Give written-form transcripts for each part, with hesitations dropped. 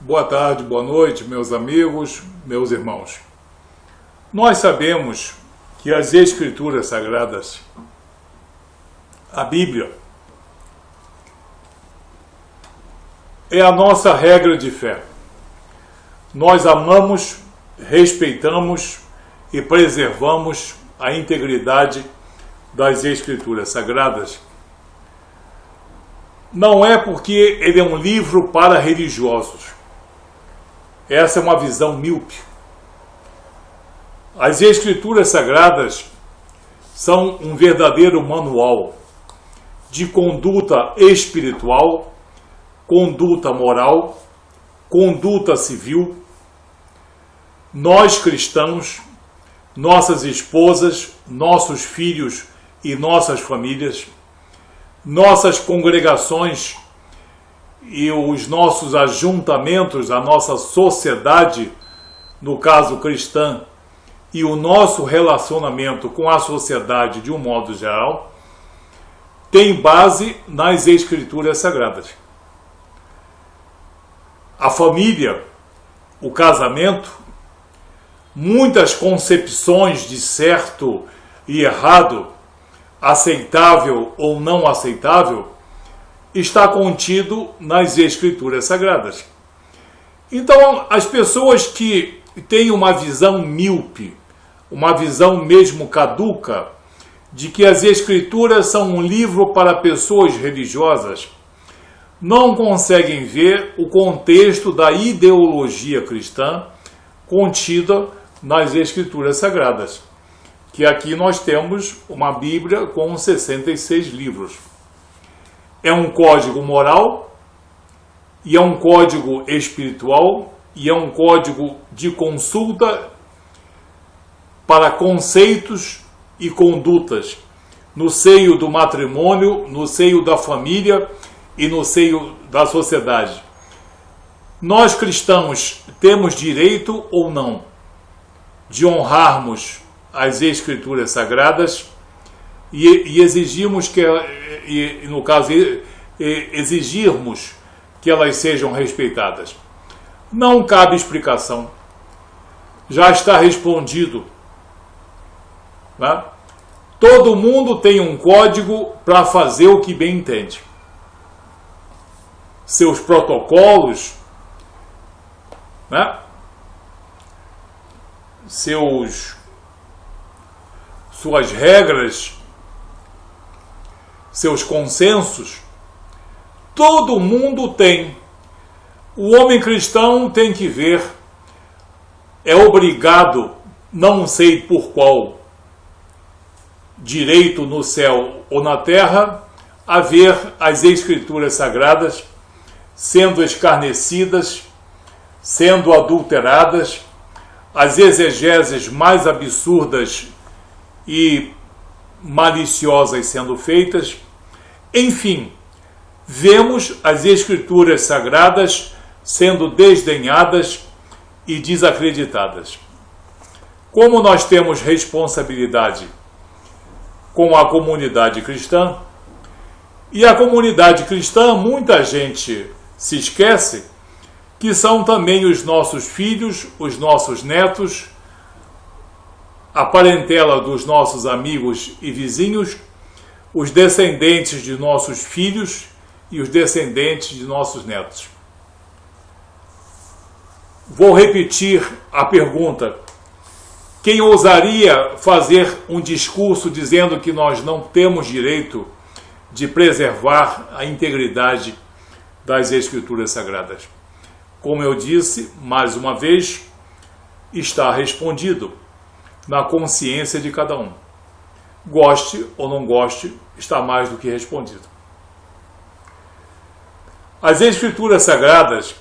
Boa tarde, boa noite, meus amigos, meus irmãos. Nós sabemos que as Escrituras Sagradas, a Bíblia, é a nossa regra de fé. Nós amamos, respeitamos e preservamos a integridade das Escrituras Sagradas. Não é porque ele é um livro para religiosos. Essa é uma visão míope. As Escrituras Sagradas são um verdadeiro manual de conduta espiritual, conduta moral, conduta civil. Nós cristãos, nossas esposas, nossos filhos e nossas famílias, nossas congregações e os nossos ajuntamentos, a nossa sociedade, no caso cristã, e o nosso relacionamento com a sociedade de um modo geral, tem base nas Escrituras Sagradas. A família, o casamento, muitas concepções de certo e errado, aceitável ou não aceitável, está contido nas Escrituras Sagradas. Então, as pessoas que têm uma visão míope, uma visão mesmo caduca, de que as Escrituras são um livro para pessoas religiosas, não conseguem ver o contexto da ideologia cristã contida nas Escrituras Sagradas, que aqui nós temos uma Bíblia com 66 livros. É um código moral, e é um código espiritual, e é um código de consulta para conceitos e condutas no seio do matrimônio, no seio da família e no seio da sociedade. Nós cristãos temos direito ou não de honrarmos as Escrituras Sagradas e exigimos que, no caso, exigirmos que elas sejam respeitadas. Não cabe explicação. Já está respondido. Né? Todo mundo tem um código para fazer o que bem entende. Seus protocolos, né? Suas regras, seus consensos, todo mundo tem. O homem cristão tem que ver, é obrigado, não sei por qual direito no céu ou na terra, a ver as Escrituras Sagradas sendo escarnecidas, sendo adulteradas, as exegeses mais absurdas e maliciosas sendo feitas. Enfim, vemos as Escrituras Sagradas sendo desdenhadas e desacreditadas. Como nós temos responsabilidade com a comunidade cristã, e a comunidade cristã, muita gente se esquece que são também os nossos filhos, os nossos netos, a parentela dos nossos amigos e vizinhos, os descendentes de nossos filhos e os descendentes de nossos netos. Vou repetir a pergunta. Quem ousaria fazer um discurso dizendo que nós não temos direito de preservar a integridade das Escrituras Sagradas? Como eu disse, mais uma vez, está respondido na consciência de cada um. Goste ou não goste, está mais do que respondido. As Escrituras Sagradas,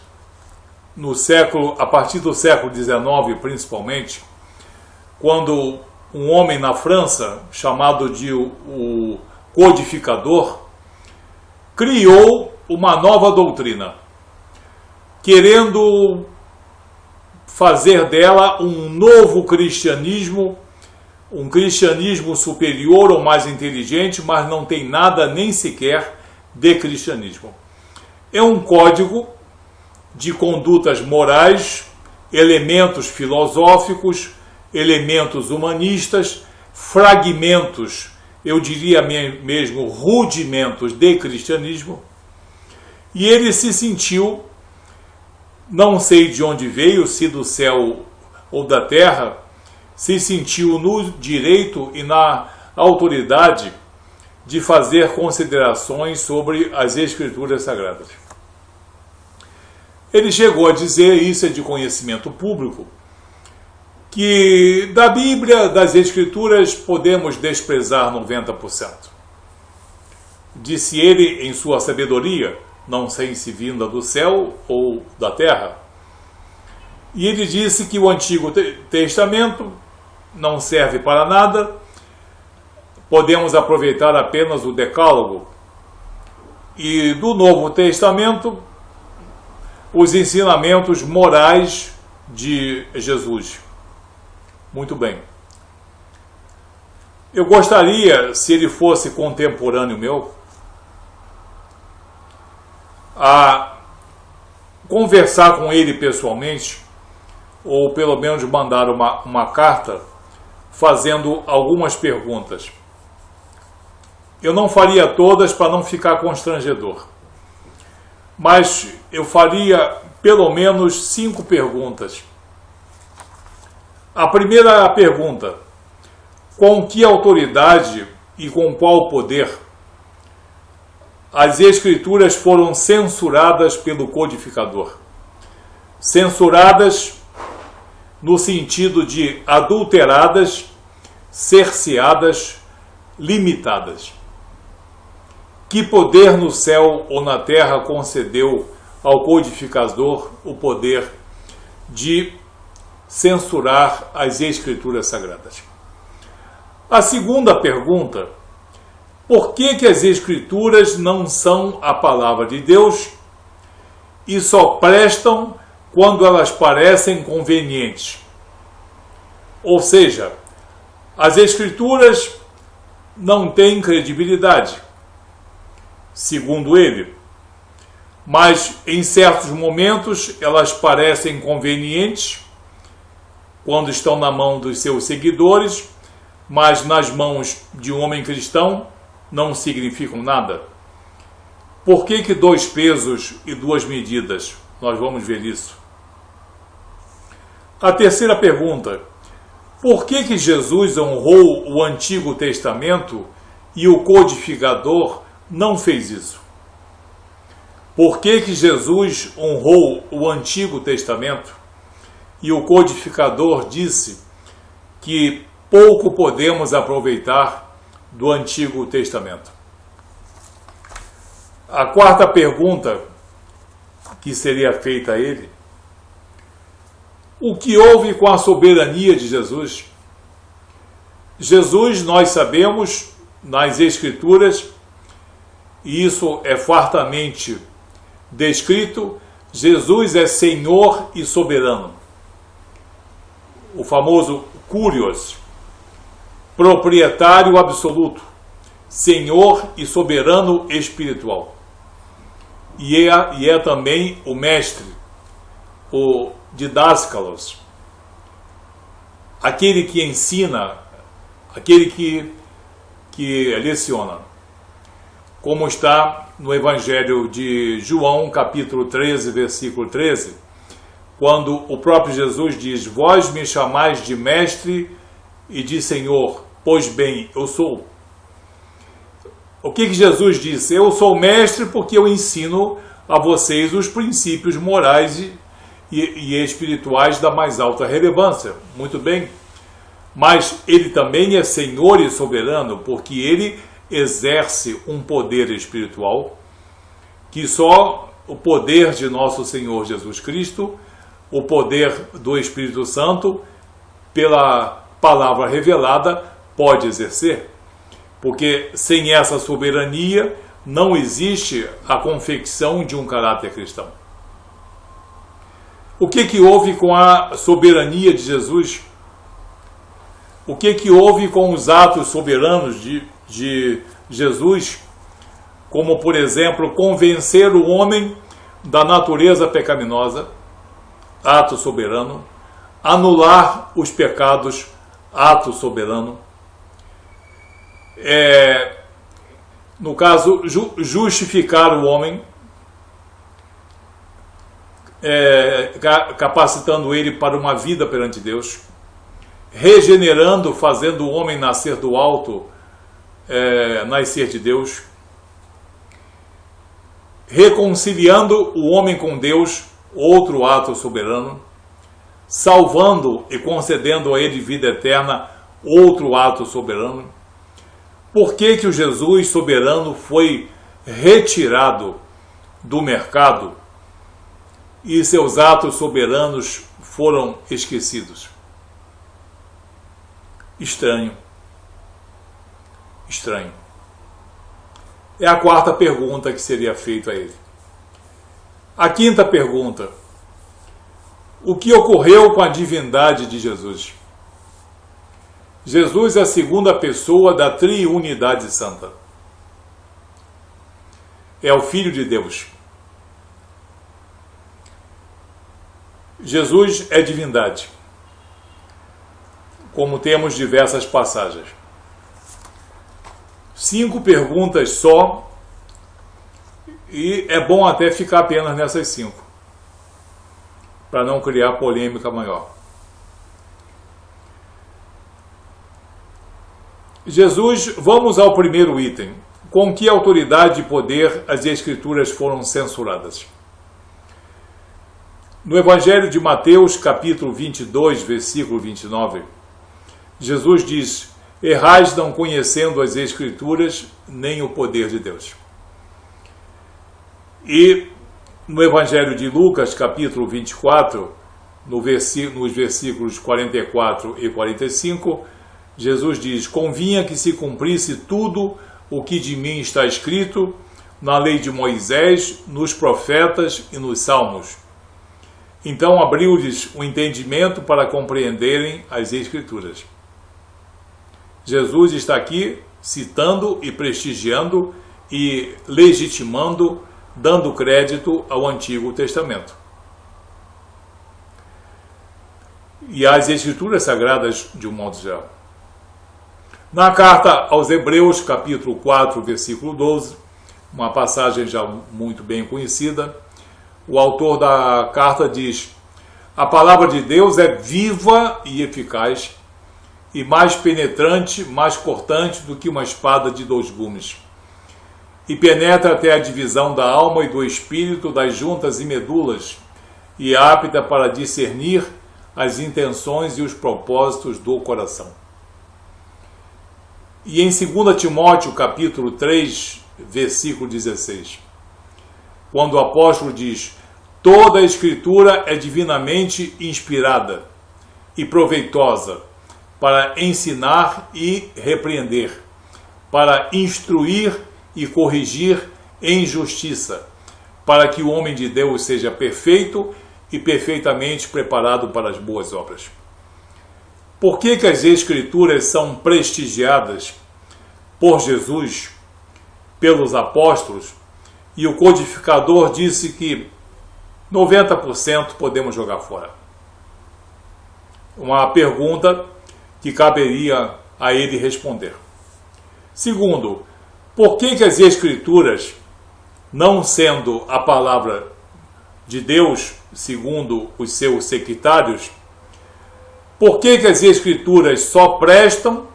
a partir do século XIX principalmente, quando um homem na França, chamado de o codificador, criou uma nova doutrina, querendo fazer dela um novo cristianismo, um cristianismo superior ou mais inteligente, mas não tem nada nem sequer de cristianismo. É um código de condutas morais, elementos filosóficos, elementos humanistas, fragmentos, eu diria mesmo rudimentos de cristianismo, e ele se sentiu, não sei de onde veio, se do céu ou da terra, se sentiu no direito e na autoridade de fazer considerações sobre as Escrituras Sagradas. Ele chegou a dizer, isso é de conhecimento público, que da Bíblia, das Escrituras, podemos desprezar 90%. Disse ele em sua sabedoria, não sei se vinda do céu ou da terra. E ele disse que o Antigo Testamento não serve para nada, podemos aproveitar apenas o Decálogo. E do Novo Testamento, os ensinamentos morais de Jesus. Muito bem. Eu gostaria, se ele fosse contemporâneo meu, a conversar com ele pessoalmente, ou pelo menos mandar uma carta fazendo algumas perguntas. Eu não faria todas para não ficar constrangedor, mas eu faria pelo menos 5 perguntas. A primeira pergunta: com que autoridade e com qual poder as Escrituras foram censuradas pelo codificador? Censuradas no sentido de adulteradas, cerceadas, limitadas. Que poder no céu ou na terra concedeu ao codificador o poder de censurar as Escrituras Sagradas? A segunda pergunta: por que as Escrituras não são a palavra de Deus e só prestam quando elas parecem convenientes? Ou seja, as Escrituras não têm credibilidade, segundo ele, mas em certos momentos elas parecem convenientes quando estão na mão dos seus seguidores, mas nas mãos de um homem cristão não significam nada. Por que 2 pesos e 2 medidas? Nós vamos ver isso. A terceira pergunta: por que Jesus honrou o Antigo Testamento e o codificador não fez isso? Por que Jesus honrou o Antigo Testamento e o codificador disse que pouco podemos aproveitar do Antigo Testamento? A quarta pergunta que seria feita a ele: o que houve com a soberania de Jesus? Jesus, nós sabemos, nas Escrituras, e isso é fartamente descrito, Jesus é Senhor e soberano. O famoso Kyrios, proprietário absoluto, Senhor e soberano espiritual. E é também o mestre, o didáscalos, aquele que ensina, aquele que leciona. Como está no Evangelho de João, capítulo 13, versículo 13, quando o próprio Jesus diz: vós me chamais de mestre e de Senhor, pois bem, eu sou. O que Jesus disse? Eu sou mestre porque eu ensino a vocês os princípios morais e espirituais da mais alta relevância. Muito bem. Mas ele também é Senhor e soberano porque ele exerce um poder espiritual que só o poder de nosso Senhor Jesus Cristo, o poder do Espírito Santo, pela palavra revelada, pode exercer. Porque sem essa soberania não existe a confecção de um caráter cristão. O que houve com a soberania de Jesus? O que houve com os atos soberanos de Jesus? Como, por exemplo, convencer o homem da natureza pecaminosa, ato soberano, anular os pecados, ato soberano, no caso, justificar o homem, capacitando ele para uma vida perante Deus, regenerando, fazendo o homem nascer do alto, nascer de Deus, reconciliando o homem com Deus, outro ato soberano, salvando e concedendo a ele vida eterna, outro ato soberano. Por que que o Jesus soberano foi retirado do mercado e seus atos soberanos foram esquecidos? Estranho. Estranho. É a quarta pergunta que seria feita a ele. A quinta pergunta: o que ocorreu com a divindade de Jesus? Jesus é a segunda pessoa da triunidade santa. É o Filho de Deus. Jesus é divindade, como temos diversas passagens. 5 perguntas só, e é bom até ficar apenas nessas 5, para não criar polêmica maior. Jesus, vamos ao primeiro item. Com que autoridade e poder as Escrituras foram censuradas? No Evangelho de Mateus, capítulo 22, versículo 29, Jesus diz: errais não conhecendo as Escrituras, nem o poder de Deus. E no Evangelho de Lucas, capítulo 24, nos versículos 44 e 45, Jesus diz: convinha que se cumprisse tudo o que de mim está escrito na lei de Moisés, nos profetas e nos salmos. Então abriu-lhes o entendimento para compreenderem as Escrituras. Jesus está aqui citando e prestigiando e legitimando, dando crédito ao Antigo Testamento. E às Escrituras Sagradas de um modo geral. Na carta aos Hebreus, capítulo 4, versículo 12, uma passagem já muito bem conhecida, o autor da carta diz: a palavra de Deus é viva e eficaz, e mais penetrante, mais cortante do que uma espada de 2 gumes, e penetra até a divisão da alma e do espírito, das juntas e medulas, e é apta para discernir as intenções e os propósitos do coração. E em 2 Timóteo, capítulo 3, versículo 16, quando o apóstolo diz: toda a Escritura é divinamente inspirada e proveitosa para ensinar e repreender, para instruir e corrigir em justiça, para que o homem de Deus seja perfeito e perfeitamente preparado para as boas obras. Por que que as Escrituras são prestigiadas por Jesus, pelos apóstolos, e o codificador disse que 90% podemos jogar fora? Uma pergunta que caberia a ele responder. Segundo, por que que as Escrituras, não sendo a palavra de Deus, segundo os seus sectários, por que que as Escrituras só prestam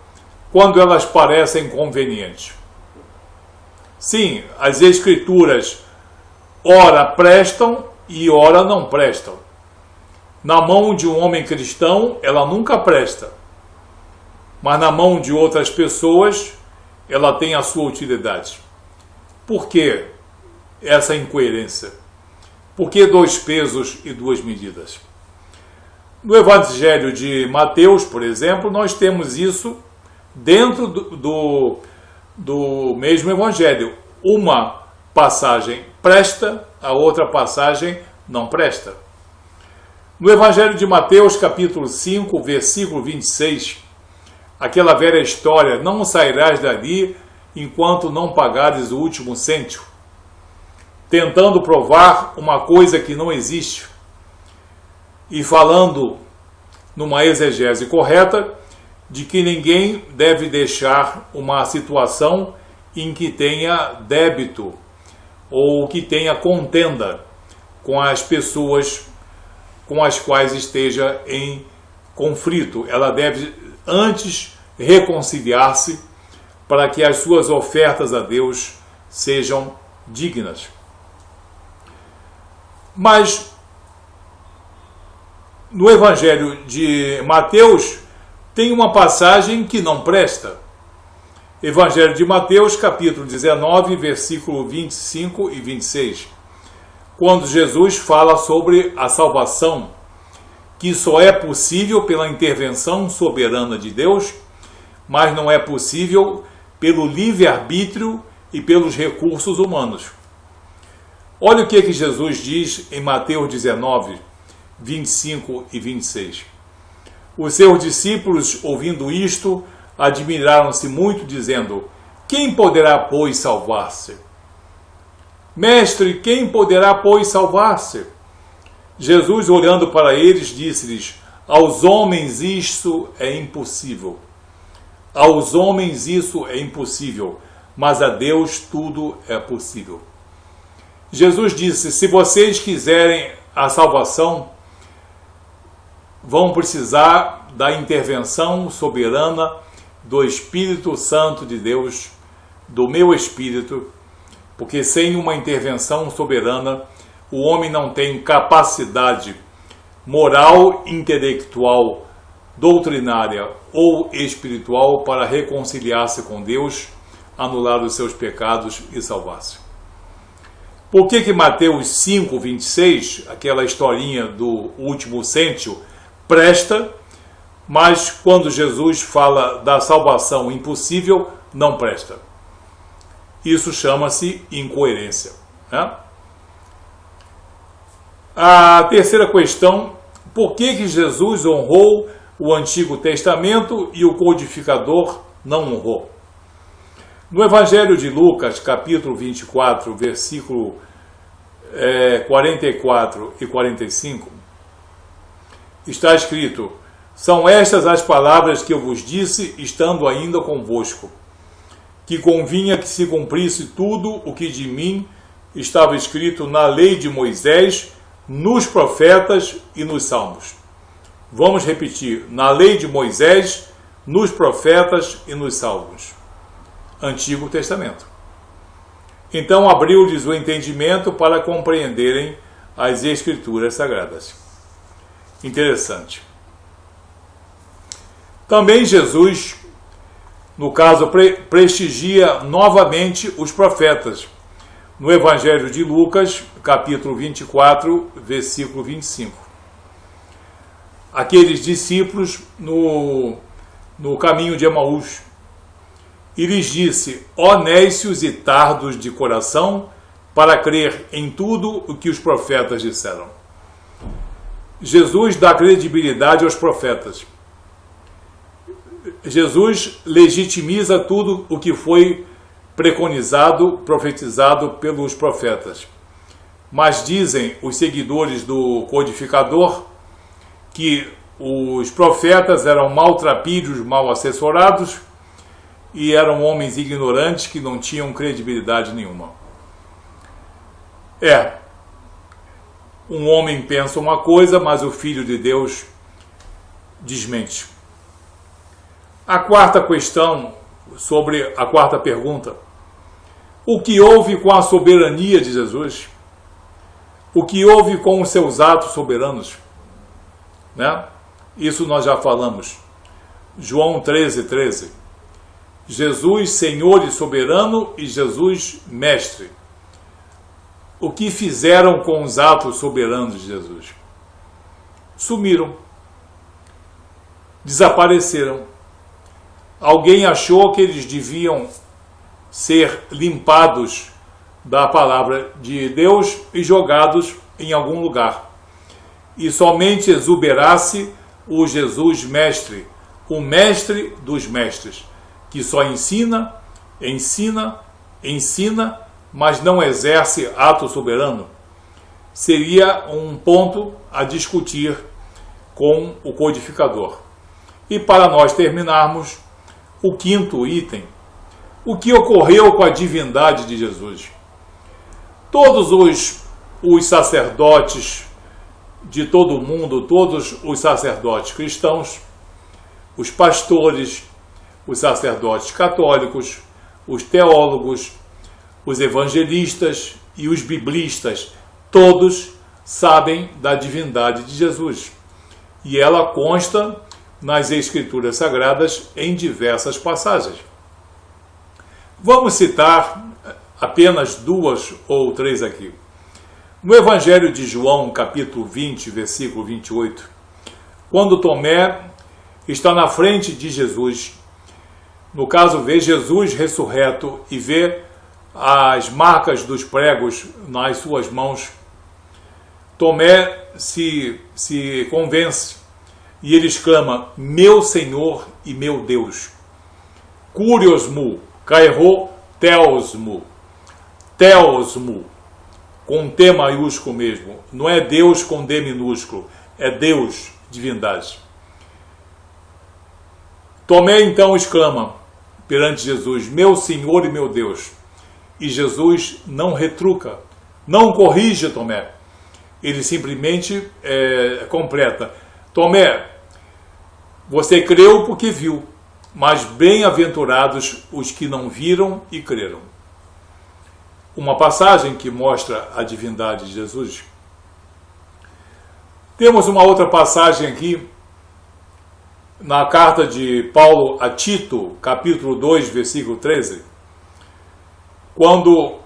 quando elas parecem convenientes? Sim, as Escrituras ora prestam e ora não prestam. Na mão de um homem cristão, ela nunca presta, mas na mão de outras pessoas, ela tem a sua utilidade. Por que essa incoerência? Por que 2 pesos e 2 medidas? No Evangelho de Mateus, por exemplo, nós temos isso dentro do mesmo Evangelho. Uma passagem presta, a outra passagem não presta. No Evangelho de Mateus, capítulo 5, versículo 26, aquela velha história: não sairás dali enquanto não pagares o último cêntimo. tentando provar uma coisa que não existe e falando numa exegese correta de que ninguém deve deixar uma situação em que tenha débito ou que tenha contenda com as pessoas com as quais esteja em conflito. Ela deve antes reconciliar-se para que as suas ofertas a Deus sejam dignas. Mas no Evangelho de Mateus tem uma passagem que não presta. Evangelho de Mateus, capítulo 19, versículo 25 e 26. Quando Jesus fala sobre a salvação, que só é possível pela intervenção soberana de Deus, mas não é possível pelo livre-arbítrio e pelos recursos humanos. Olha o que Jesus diz em Mateus 19, 25 e 26. Os seus discípulos, ouvindo isto, admiraram-se muito, dizendo: quem poderá, pois, salvar-se? Mestre, quem poderá, pois, salvar-se? Jesus, olhando para eles, disse-lhes: aos homens isso é impossível. Aos homens isso é impossível, mas a Deus tudo é possível. Jesus disse: se vocês quiserem a salvação, vão precisar da intervenção soberana do Espírito Santo de Deus, do meu Espírito, porque sem uma intervenção soberana, o homem não tem capacidade moral, intelectual, doutrinária ou espiritual para reconciliar-se com Deus, anular os seus pecados e salvar-se. Por que Mateus 5, 26, aquela historinha do último cêntio, presta, mas quando Jesus fala da salvação impossível, não presta? Isso chama-se incoerência, né? A terceira questão: por que Jesus honrou o Antigo Testamento e o codificador não honrou? No Evangelho de Lucas, capítulo 24, versículo 44 e 45, está escrito: são estas as palavras que eu vos disse, estando ainda convosco, que convinha que se cumprisse tudo o que de mim estava escrito na lei de Moisés, nos profetas e nos salmos. Vamos repetir: na lei de Moisés, nos profetas e nos salmos. Antigo Testamento. Então abriu-lhes o entendimento para compreenderem as Escrituras Sagradas. Interessante. Também Jesus, no caso, prestigia novamente os profetas. No Evangelho de Lucas, capítulo 24, versículo 25. Aqueles discípulos no caminho de Emaús. E lhes disse: ó nécios e tardos de coração, para crer em tudo o que os profetas disseram. Jesus dá credibilidade aos profetas. Jesus legitimiza tudo o que foi preconizado, profetizado pelos profetas. Mas dizem os seguidores do codificador que os profetas eram maltrapilhos, mal assessorados, e eram homens ignorantes que não tinham credibilidade nenhuma. Um homem pensa uma coisa, mas o Filho de Deus desmente. A quarta questão, sobre a quarta pergunta: o que houve com a soberania de Jesus? O que houve com os seus atos soberanos? Né? Isso nós já falamos. João 13, 13. Jesus Senhor e soberano e Jesus Mestre. O que fizeram com os atos soberanos de Jesus? Sumiram. Desapareceram. Alguém achou que eles deviam ser limpados da palavra de Deus e jogados em algum lugar. E somente exuberasse o Jesus Mestre, o Mestre dos Mestres, que só ensina, ensina, ensina mas não exerce ato soberano, seria um ponto a discutir com o codificador. E para nós terminarmos, o quinto item: o que ocorreu com a divindade de Jesus? Todos os sacerdotes de todo o mundo, todos os sacerdotes cristãos, os pastores, os sacerdotes católicos, os teólogos, os evangelistas e os biblistas, todos sabem da divindade de Jesus. E ela consta nas Escrituras Sagradas em diversas passagens. Vamos citar apenas 2 ou 3 aqui. No Evangelho de João, capítulo 20, versículo 28, quando Tomé está na frente de Jesus, no caso, vê Jesus ressurreto e vê as marcas dos pregos nas suas mãos, Tomé se convence e ele exclama: meu Senhor e meu Deus. Kuriosmu, kairo theosmu, theosmu, com T maiúsculo mesmo, não é Deus com D minúsculo, é Deus, divindade. Tomé então exclama perante Jesus: meu Senhor e meu Deus. E Jesus não retruca, não corrige Tomé. Ele simplesmente completa: Tomé, você creu porque viu, mas bem-aventurados os que não viram e creram. Uma passagem que mostra a divindade de Jesus. Temos uma outra passagem aqui, na carta de Paulo a Tito, capítulo 2, versículo 13, quando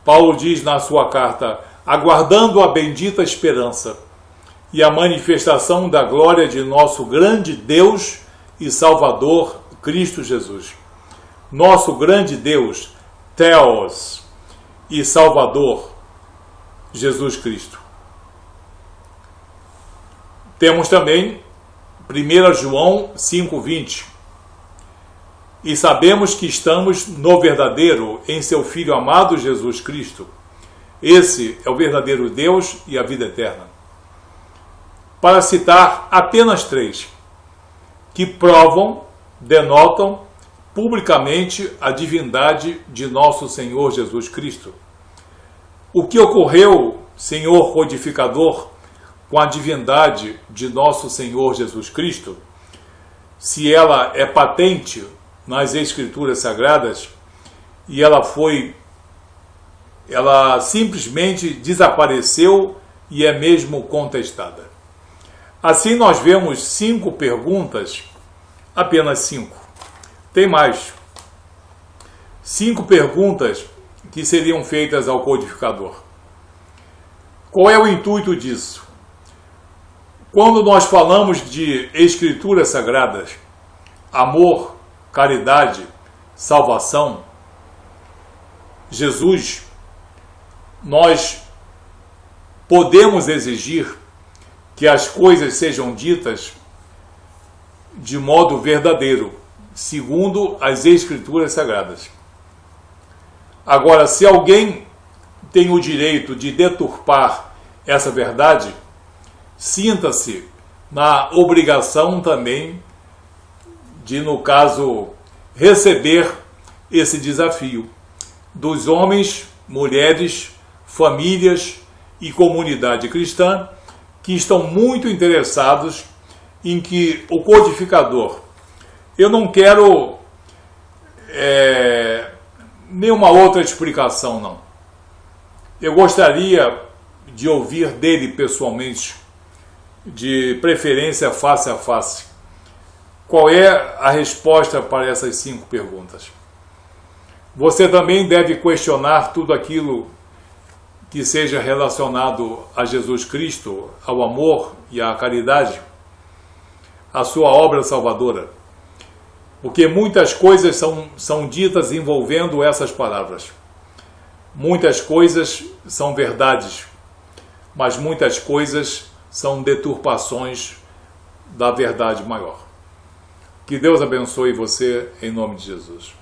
Paulo diz na sua carta: aguardando a bendita esperança e a manifestação da glória de nosso grande Deus e Salvador, Cristo Jesus. Nosso grande Deus, Theos, e Salvador, Jesus Cristo. Temos também 1 João 5,20. E sabemos que estamos no verdadeiro, em seu Filho amado Jesus Cristo. Esse é o verdadeiro Deus e a vida eterna. Para citar apenas 3, que provam, denotam publicamente a divindade de nosso Senhor Jesus Cristo. O que ocorreu, Senhor codificador, com a divindade de nosso Senhor Jesus Cristo, se ela é patente nas Escrituras Sagradas e ela simplesmente desapareceu e é mesmo contestada. Assim nós vemos 5 perguntas, apenas 5. Tem mais. 5 perguntas que seriam feitas ao codificador. Qual é o intuito disso? Quando nós falamos de Escrituras Sagradas, amor, caridade, salvação, Jesus, nós podemos exigir que as coisas sejam ditas de modo verdadeiro, segundo as Escrituras Sagradas. Agora, se alguém tem o direito de deturpar essa verdade, sinta-se na obrigação também de, no caso, receber esse desafio dos homens, mulheres, famílias e comunidade cristã que estão muito interessados em que o codificador, eu não quero nenhuma outra explicação, não. Eu gostaria de ouvir dele pessoalmente, de preferência face a face, qual é a resposta para essas 5 perguntas. Você também deve questionar tudo aquilo que seja relacionado a Jesus Cristo, ao amor e à caridade, a sua obra salvadora. Porque muitas coisas são ditas envolvendo essas palavras. Muitas coisas são verdades, mas muitas coisas são deturpações da verdade maior. Que Deus abençoe você em nome de Jesus.